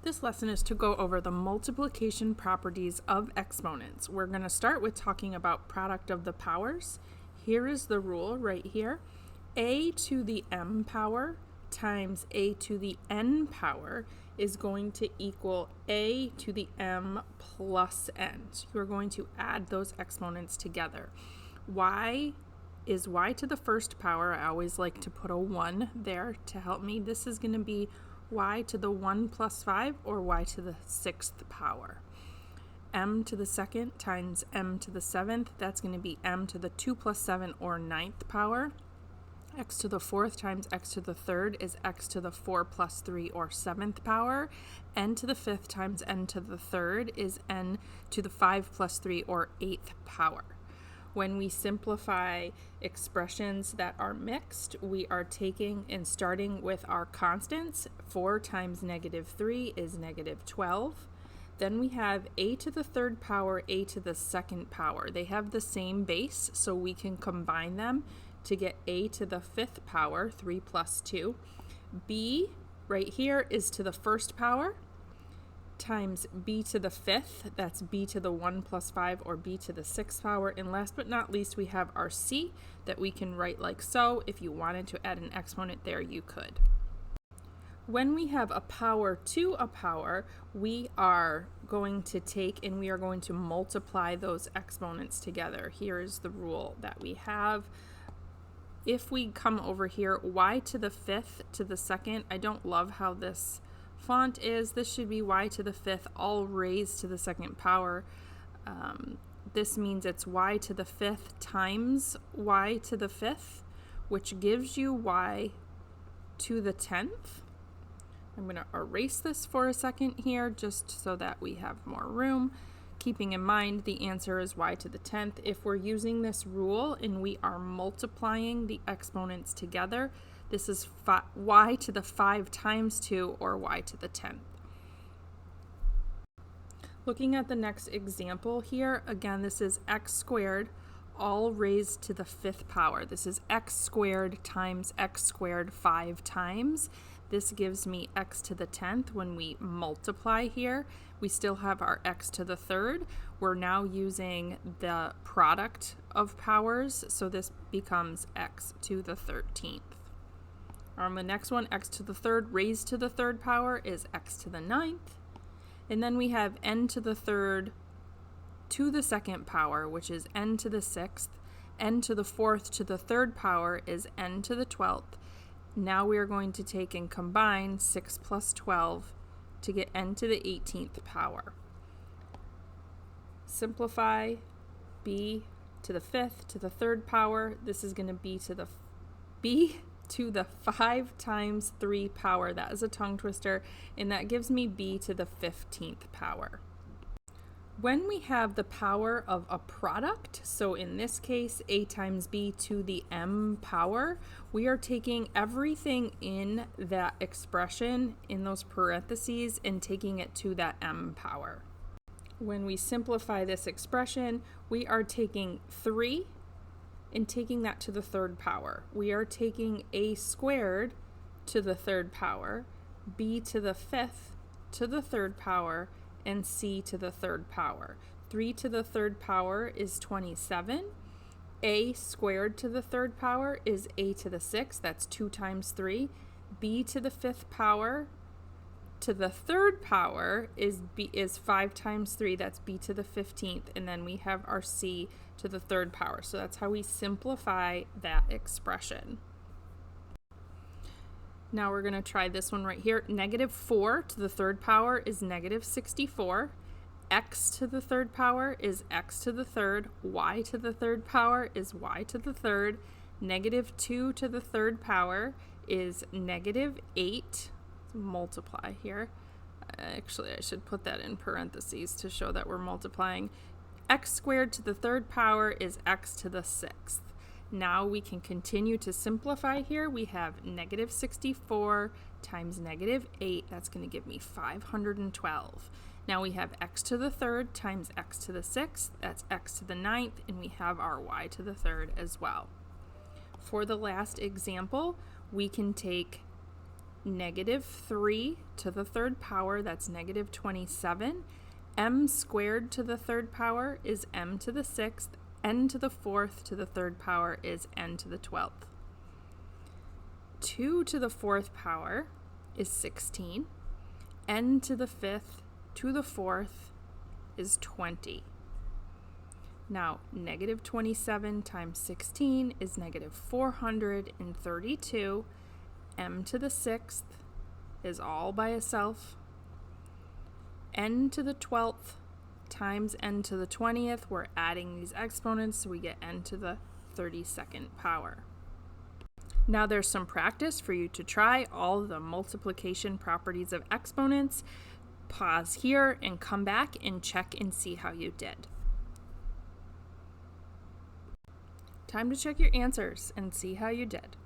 This lesson is to go over the multiplication properties of exponents. We're going to start with talking about product of the powers. Here is the rule right here. A to the m power times a to the n power is going to equal a to the m plus n. So you're going to add those exponents together. Y is y to the first power. I always like to put a 1 there to help me. This is going to be y to the 1 plus 5, or y to the 6th power. M to the second times m to the 7th, that's going to be m to the 2 plus 7, or 9th power. X to the 4th times x to the 3rd is x to the 4 plus 3, or 7th power. N to the 5th times n to the 3rd is n to the 5 plus 3, or 8th power. When we simplify expressions that are mixed, we are taking and starting with our constants. 4 times -3 is -12. Then we have a to the 3rd power, a to the 2nd power. They have the same base, so we can combine them to get a to the 5th power, 3 plus 2. B right here is to the 1st power, times b to the 5th, that's b to the 1 plus 5, or b to the 6th power. And last but not least, we have our c that we can write like so. If you wanted to add an exponent there, you could. When we have a power to a power, we are going to take and we are going to multiply those exponents together. Here is the rule that we have. If we come over here, y to the 5th to the 2nd, I don't love how this font is. This should be y to the 5th all raised to the 2nd power. This means it's y to the 5th times y to the 5th, which gives you y to the 10th. I'm going to erase this for a second here just so that we have more room. Keeping in mind the answer is y to the 10th. If we're using this rule and we are multiplying the exponents together, this is y to the 5 times 2, or y to the 10th. Looking at the next example here, again, this is x squared all raised to the 5th power. This is x squared times x squared 5 times. This gives me x to the 10th. When we multiply here, we still have our x to the 3rd. We're now using the product of powers, so this becomes x to the 13th. On the next one, x to the 3rd raised to the 3rd power is x to the 9th. And then we have n to the 3rd to the 2nd power, which is n to the 6th. N to the 4th to the 3rd power is n to the 12th. Now we are going to take and combine 6 plus 12 to get n to the 18th power. Simplify b to the 5th to the 3rd power. This is going to be to the b to the 5 times 3 power. That is a tongue twister, and that gives me b to the 15th power. When we have the power of a product, so in this case a times b to the m power, we are taking everything in that expression in those parentheses and taking it to that m power. When we simplify this expression, we are taking 3 and taking that to the 3rd power. We are taking a squared to the 3rd power, b to the 5th to the 3rd power, and c to the 3rd power. 3 to the 3rd power is 27. A squared to the 3rd power is a to the 6th, that's 2 times 3. B to the 5th power to the 3rd power is 5 times 3, that's b to the 15th, and then we have our c to the 3rd power. So that's how we simplify that expression. Now we're going to try this one right here. -4 to the 3rd power is -64. X to the 3rd power is x to the 3rd. Y to the 3rd power is y to the 3rd. -2 to the 3rd power is -8. Let's multiply here. Actually, I should put that in parentheses to show that we're multiplying. X squared to the 3rd power is x to the 6th. Now we can continue to simplify here. We have -64 times -8. That's going to give me 512. Now we have x to the 3rd times x to the 6th. That's x to the 9th. And we have our y to the 3rd as well. For the last example, we can take negative 3 to the third power, that's negative 27. M squared to the third power is m to the 6th. N to the 4th to the third power is n to the 12th. 2 to the 4th power is 16. N to the 5th to the 4th is 20. Now, negative 27 times 16 is negative 432. M to the 6th is all by itself. N to the 12th times n to the 20th. We're adding these exponents, so we get n to the 32nd power. Now there's some practice for you to try all the multiplication properties of exponents. Pause here and come back and check and see how you did. Time to check your answers and see how you did.